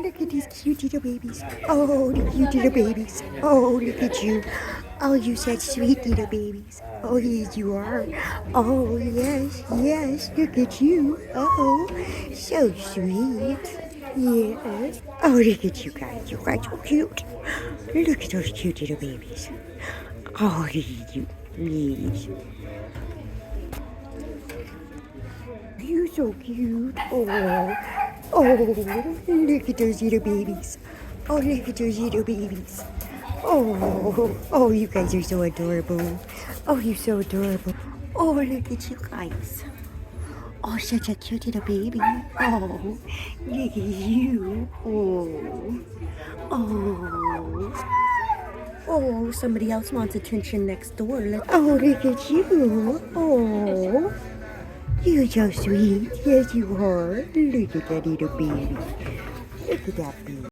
look at these cute little babies. Oh, the cute little babies. Oh, look at you. Oh, you such sweet little babies. Oh, yes, you are. Oh, yes, yes, look at you. Oh, so sweet. Yes. Oh, look at you guys. You guys so cute. Look at those cute little babies. Oh, look at you. Yes. You're so cute. Oh, look at those little babies. Oh, look at those little babies. Oh, you guys are so adorable. Oh, you're so adorable. Oh, look at you guys. Oh, such a cute little baby. Oh, look at you. Oh, somebody else wants attention next door. Oh, look at you. Oh, you're so sweet. Yes, you are. Look at that little baby. Look at that baby.